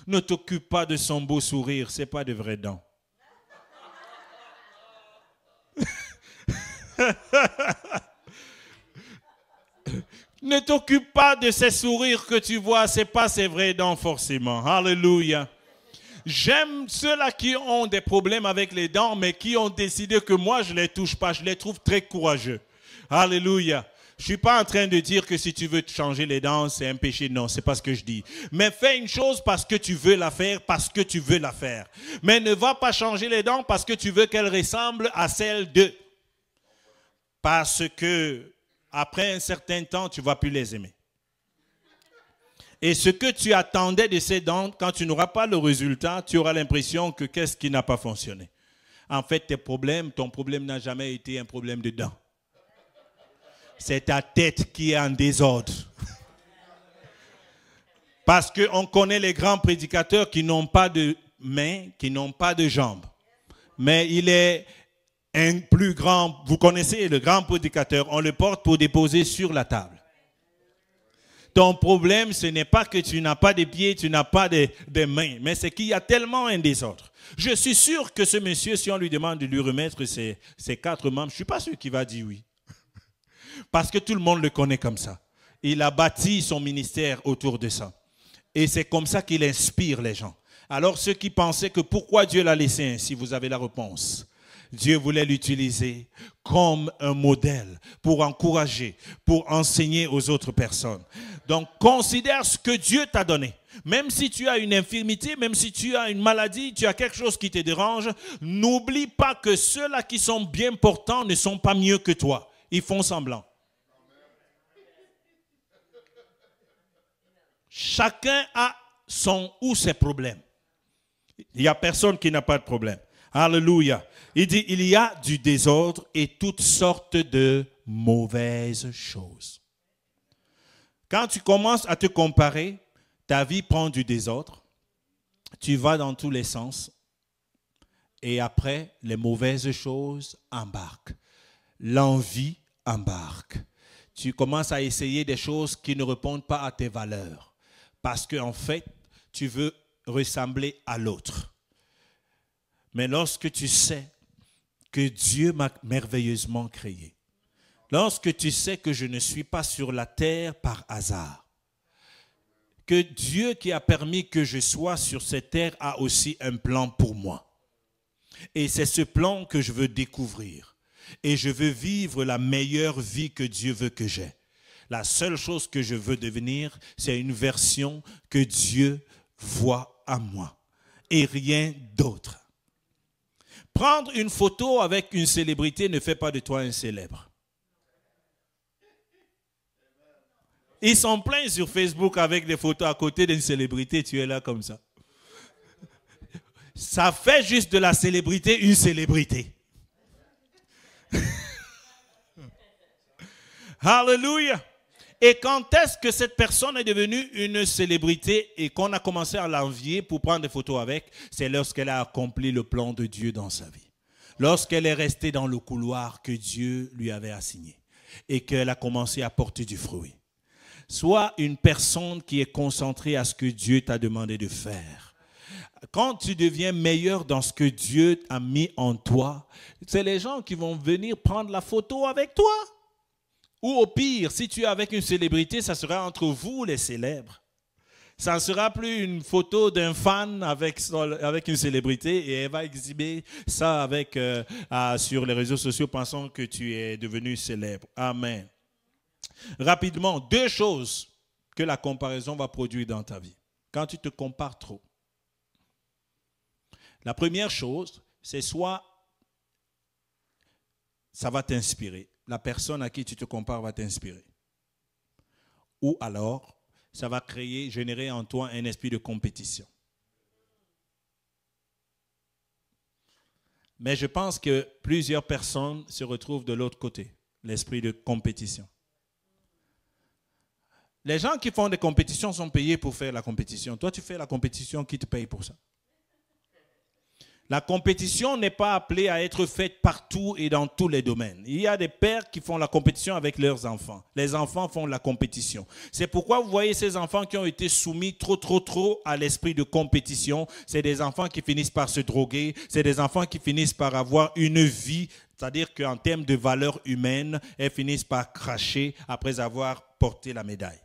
Ne t'occupe pas de son beau sourire, ce n'est pas de vraies dents. Ne t'occupe pas de ces sourires que tu vois, ce n'est pas ses vraies dents forcément. Alléluia. J'aime ceux-là qui ont des problèmes avec les dents, mais qui ont décidé que moi, je ne les touche pas. Je les trouve très courageux. Alléluia. Je ne suis pas en train de dire que si tu veux te changer les dents, c'est un péché. Non, ce n'est pas ce que je dis. Mais fais une chose parce que tu veux la faire, parce que tu veux la faire. Mais ne va pas changer les dents parce que tu veux qu'elles ressemblent à celles d'eux. Parce que après un certain temps, tu ne vas plus les aimer. Et ce que tu attendais de ces dents, quand tu n'auras pas le résultat, tu auras l'impression que qu'est-ce qui n'a pas fonctionné. En fait, ton problème n'a jamais été un problème de dents. C'est ta tête qui est en désordre. Parce qu'on connaît les grands prédicateurs qui n'ont pas de mains, qui n'ont pas de jambes. Mais il est un plus grand, vous connaissez le grand prédicateur, on le porte pour déposer sur la table. Ton problème, ce n'est pas que tu n'as pas de pieds, tu n'as pas de mains, mais c'est qu'il y a tellement un désordre. Je suis sûr que ce monsieur, si on lui demande de lui remettre ses 4 membres, je ne suis pas sûr qu'il va dire oui. Parce que tout le monde le connaît comme ça. Il a bâti son ministère autour de ça. Et c'est comme ça qu'il inspire les gens. Alors ceux qui pensaient que pourquoi Dieu l'a laissé ainsi, vous avez la réponse. Dieu voulait l'utiliser comme un modèle pour encourager, pour enseigner aux autres personnes. Donc, considère ce que Dieu t'a donné. Même si tu as une infirmité, même si tu as une maladie, tu as quelque chose qui te dérange, n'oublie pas que ceux-là qui sont bien portants ne sont pas mieux que toi. Ils font semblant. Chacun a son ou ses problèmes. Il n'y a personne qui n'a pas de problème. Alléluia. Il dit, il y a du désordre et toutes sortes de mauvaises choses. Quand tu commences à te comparer, ta vie prend du désordre. Tu vas dans tous les sens. Et après, les mauvaises choses embarquent. L'envie embarque. Tu commences à essayer des choses qui ne répondent pas à tes valeurs. Parce qu'en fait, tu veux ressembler à l'autre. Mais lorsque tu sais que Dieu m'a merveilleusement créé, lorsque tu sais que je ne suis pas sur la terre par hasard, que Dieu qui a permis que je sois sur cette terre a aussi un plan pour moi. Et c'est ce plan que je veux découvrir. Et je veux vivre la meilleure vie que Dieu veut que j'aie. La seule chose que je veux devenir, c'est une version que Dieu voit à moi. Et rien d'autre. Prendre une photo avec une célébrité ne fait pas de toi un célèbre. Ils sont pleins sur Facebook avec des photos à côté d'une célébrité, tu es là comme ça. Ça fait juste de la célébrité une célébrité. Alléluia. Et quand est-ce que cette personne est devenue une célébrité et qu'on a commencé à l'envier pour prendre des photos avec? C'est lorsqu'elle a accompli le plan de Dieu dans sa vie. Lorsqu'elle est restée dans le couloir que Dieu lui avait assigné et qu'elle a commencé à porter du fruit. Sois une personne qui est concentrée à ce que Dieu t'a demandé de faire. Quand tu deviens meilleur dans ce que Dieu a mis en toi, c'est les gens qui vont venir prendre la photo avec toi. Ou au pire, si tu es avec une célébrité, ça sera entre vous les célèbres. Ça ne sera plus une photo d'un fan avec une célébrité et elle va exhiber ça sur les réseaux sociaux pensant que tu es devenu célèbre. Amen. Rapidement, 2 choses que la comparaison va produire dans ta vie. Quand tu te compares trop. La première chose, c'est soit ça va t'inspirer. La personne à qui tu te compares va t'inspirer. Ou alors, ça va générer en toi un esprit de compétition. Mais je pense que plusieurs personnes se retrouvent de l'autre côté, l'esprit de compétition. Les gens qui font des compétitions sont payés pour faire la compétition. Toi, tu fais la compétition, qui te paye pour ça? La compétition n'est pas appelée à être faite partout et dans tous les domaines. Il y a des pères qui font la compétition avec leurs enfants. Les enfants font la compétition. C'est pourquoi vous voyez ces enfants qui ont été soumis trop à l'esprit de compétition. C'est des enfants qui finissent par se droguer. C'est des enfants qui finissent par avoir une vie, c'est-à-dire qu'en termes de valeur humaine, elles finissent par cracher après avoir porté la médaille.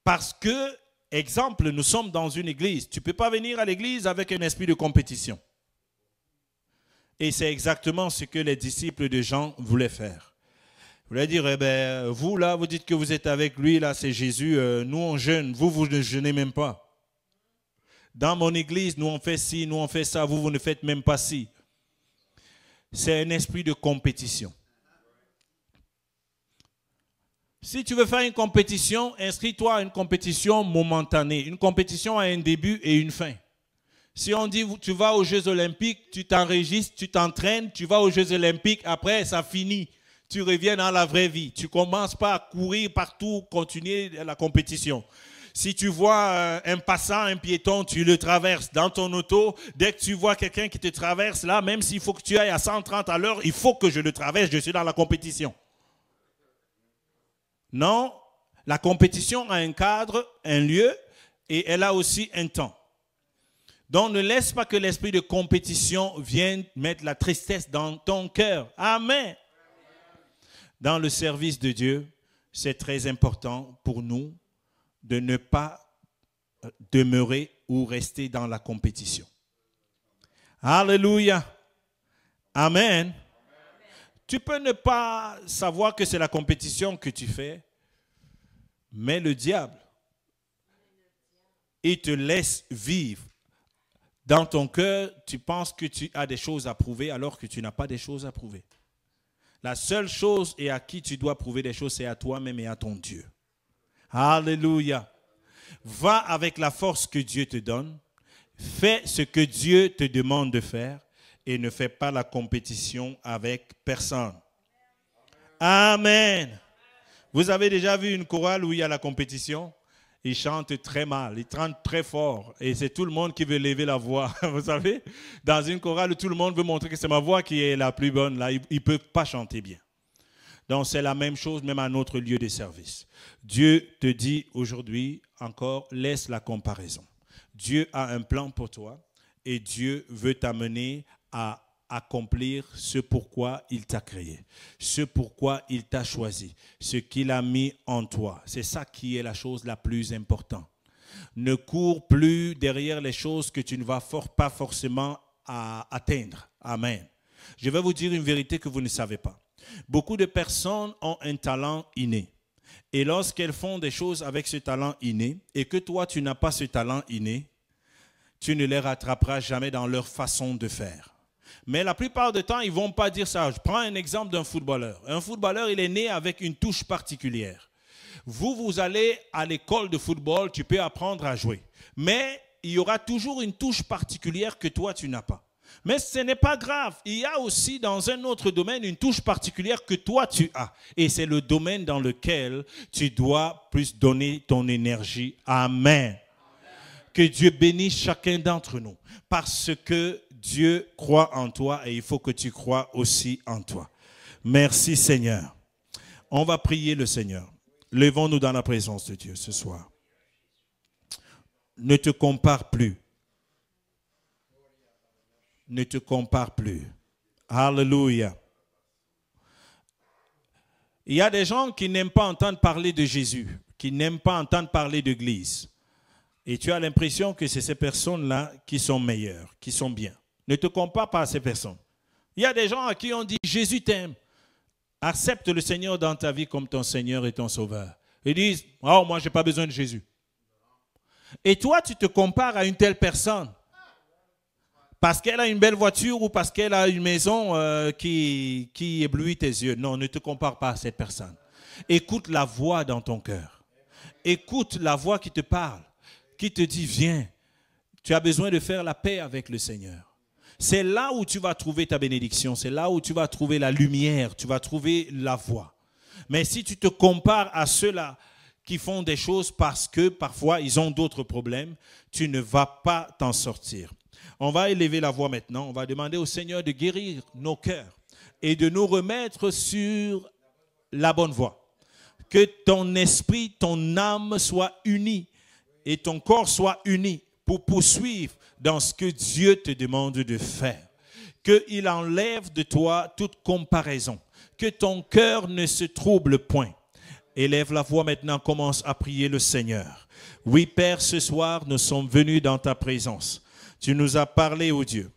Parce que exemple, nous sommes dans une église. Tu ne peux pas venir à l'église avec un esprit de compétition. Et c'est exactement ce que les disciples de Jean voulaient faire. Ils voulaient dire, eh bien, vous là, vous dites que vous êtes avec lui, là c'est Jésus, nous on jeûne, vous ne jeûnez même pas. Dans mon église, nous on fait ci, nous on fait ça, vous ne faites même pas ci. C'est un esprit de compétition. Si tu veux faire une compétition, inscris-toi à une compétition momentanée. Une compétition a un début et une fin. Si on dit tu vas aux Jeux Olympiques, tu t'enregistres, tu t'entraînes, tu vas aux Jeux Olympiques, après ça finit. Tu reviens dans la vraie vie. Tu ne commences pas à courir partout, continuer la compétition. Si tu vois un passant, un piéton, tu le traverses. Dans ton auto, dès que tu vois quelqu'un qui te traverse, là, même s'il faut que tu ailles à 130 à l'heure, il faut que je le traverse, je suis dans la compétition. Non, la compétition a un cadre, un lieu, et elle a aussi un temps. Donc ne laisse pas que l'esprit de compétition vienne mettre la tristesse dans ton cœur. Amen. Dans le service de Dieu, c'est très important pour nous de ne pas demeurer ou rester dans la compétition. Alléluia. Amen. Tu peux ne pas savoir que c'est la compétition que tu fais, mais le diable, il te laisse vivre. Dans ton cœur, tu penses que tu as des choses à prouver alors que tu n'as pas des choses à prouver. La seule chose et à qui tu dois prouver des choses, c'est à toi-même et à ton Dieu. Alléluia. Va avec la force que Dieu te donne. Fais ce que Dieu te demande de faire et ne fais pas la compétition avec personne. Amen. Vous avez déjà vu une chorale où il y a la compétition? Ils chantent très mal, ils chantent très fort. Et c'est tout le monde qui veut lever la voix. Vous savez, dans une chorale où tout le monde veut montrer que c'est ma voix qui est la plus bonne, là, ils ne peuvent pas chanter bien. Donc c'est la même chose même à notre lieu de service. Dieu te dit aujourd'hui encore, laisse la comparaison. Dieu a un plan pour toi et Dieu veut t'amener à accomplir ce pourquoi il t'a créé, ce pourquoi il t'a choisi, ce qu'il a mis en toi. C'est ça qui est la chose la plus importante. Ne cours plus derrière les choses que tu ne vas pas forcément atteindre. Amen. Je vais vous dire une vérité que vous ne savez pas. Beaucoup de personnes ont un talent inné. Et lorsqu'elles font des choses avec ce talent inné, et que toi tu n'as pas ce talent inné, tu ne les rattraperas jamais dans leur façon de faire. Mais la plupart du temps, ils ne vont pas dire ça. Je prends un exemple d'un footballeur. Un footballeur, il est né avec une touche particulière. Vous allez à l'école de football, tu peux apprendre à jouer. Mais il y aura toujours une touche particulière que toi, tu n'as pas. Mais ce n'est pas grave. Il y a aussi dans un autre domaine une touche particulière que toi, tu as. Et c'est le domaine dans lequel tu dois plus donner ton énergie. Amen. Que Dieu bénisse chacun d'entre nous. Parce que Dieu croit en toi et il faut que tu crois aussi en toi. Merci Seigneur. On va prier le Seigneur. Levons-nous dans la présence de Dieu ce soir. Ne te compare plus. Ne te compare plus. Alléluia. Il y a des gens qui n'aiment pas entendre parler de Jésus, qui n'aiment pas entendre parler d'Église. Et tu as l'impression que c'est ces personnes-là qui sont meilleures, qui sont bien. Ne te compare pas à ces personnes. Il y a des gens à qui on dit Jésus t'aime. Accepte le Seigneur dans ta vie comme ton Seigneur et ton Sauveur. Ils disent, oh, moi, je n'ai pas besoin de Jésus. Et toi, tu te compares à une telle personne. Parce qu'elle a une belle voiture ou parce qu'elle a une maison qui éblouit tes yeux. Non, ne te compare pas à cette personne. Écoute la voix dans ton cœur. Écoute la voix qui te parle, qui te dit, viens. Tu as besoin de faire la paix avec le Seigneur. C'est là où tu vas trouver ta bénédiction. C'est là où tu vas trouver la lumière. Tu vas trouver la voie. Mais si tu te compares à ceux-là qui font des choses parce que parfois ils ont d'autres problèmes, tu ne vas pas t'en sortir. On va élever la voix maintenant. On va demander au Seigneur de guérir nos cœurs et de nous remettre sur la bonne voie. Que ton esprit, ton âme soient unis et ton corps soit uni pour poursuivre dans ce que Dieu te demande de faire. Qu'il enlève de toi toute comparaison. Que ton cœur ne se trouble point. Élève la voix maintenant, commence à prier le Seigneur. Oui, Père, ce soir, nous sommes venus dans ta présence. Tu nous as parlé, ô Dieu,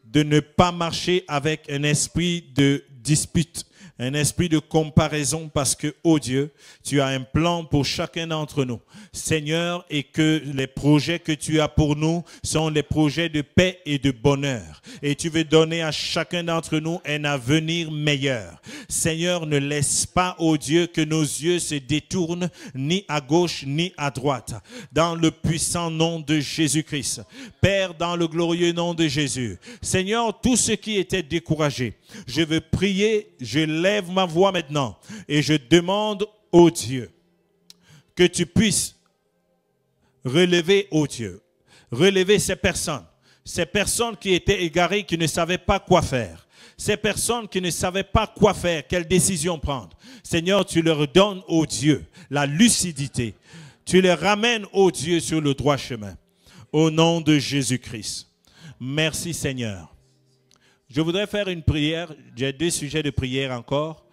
de ne pas marcher avec un esprit de dispute, un esprit de comparaison, parce que, ô Dieu, tu as un plan pour chacun d'entre nous. Seigneur, et que les projets que tu as pour nous sont les projets de paix et de bonheur. Et tu veux donner à chacun d'entre nous un avenir meilleur. Seigneur, ne laisse pas, ô Dieu, que nos yeux se détournent ni à gauche ni à droite. Dans le puissant nom de Jésus-Christ. Père, dans le glorieux nom de Jésus. Seigneur, tous ceux qui étaient découragés, je veux prier, je lève ma voix maintenant et je demande, ô Dieu, que tu puisses Relevez, ô Dieu. Relevez ces personnes qui étaient égarées, qui ne savaient pas quoi faire. Ces personnes qui ne savaient pas quoi faire, quelle décision prendre. Seigneur, tu leur donnes, ô Dieu, la lucidité. Tu les ramènes, ô Dieu, sur le droit chemin. Au nom de Jésus-Christ. Merci Seigneur. Je voudrais faire une prière. J'ai 2 sujets de prière encore.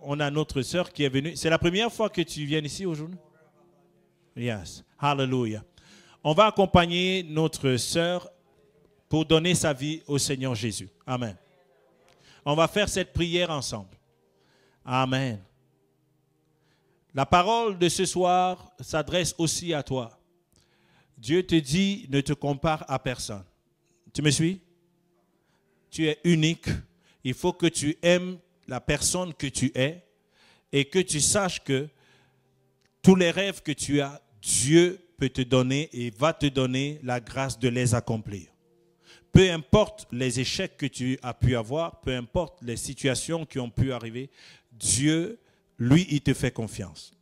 On a notre sœur qui est venue. C'est la première fois que tu viens ici aujourd'hui? Yes. Hallelujah. On va accompagner notre sœur pour donner sa vie au Seigneur Jésus. Amen. On va faire cette prière ensemble. Amen. La parole de ce soir s'adresse aussi à toi. Dieu te dit, ne te compare à personne. Tu me suis? Tu es unique. Il faut que tu aimes la personne que tu es et que tu saches que tous les rêves que tu as, Dieu peut te donner et va te donner la grâce de les accomplir. Peu importe les échecs que tu as pu avoir, peu importe les situations qui ont pu arriver, Dieu, lui, il te fait confiance.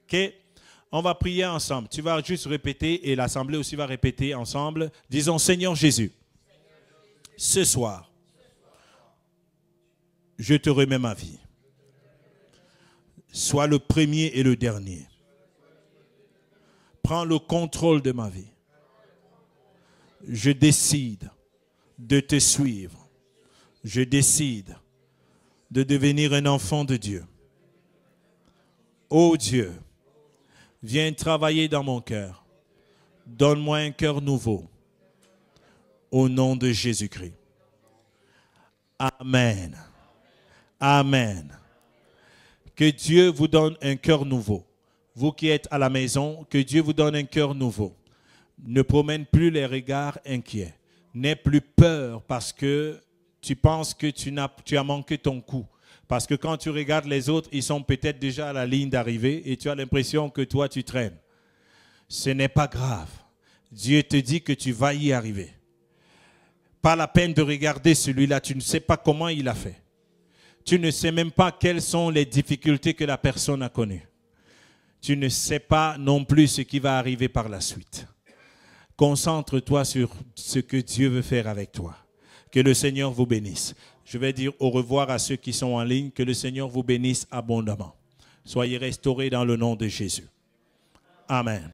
Ok? On va prier ensemble. Tu vas juste répéter et l'assemblée aussi va répéter ensemble. Disons, Seigneur Jésus, ce soir, je te remets ma vie. Sois le premier et le dernier. Prends le contrôle de ma vie. Je décide de te suivre. Je décide de devenir un enfant de Dieu. Ô Dieu, viens travailler dans mon cœur. Donne-moi un cœur nouveau. Au nom de Jésus-Christ. Amen. Amen. Que Dieu vous donne un cœur nouveau. Vous qui êtes à la maison, que Dieu vous donne un cœur nouveau. Ne promène plus les regards inquiets. N'aie plus peur parce que tu penses que tu as manqué ton coup. Parce que quand tu regardes les autres, ils sont peut-être déjà à la ligne d'arrivée et tu as l'impression que toi, tu traînes. Ce n'est pas grave. Dieu te dit que tu vas y arriver. Pas la peine de regarder celui-là. Tu ne sais pas comment il a fait. Tu ne sais même pas quelles sont les difficultés que la personne a connues. Tu ne sais pas non plus ce qui va arriver par la suite. Concentre-toi sur ce que Dieu veut faire avec toi. Que le Seigneur vous bénisse. Je vais dire au revoir à ceux qui sont en ligne. Que le Seigneur vous bénisse abondamment. Soyez restaurés dans le nom de Jésus. Amen.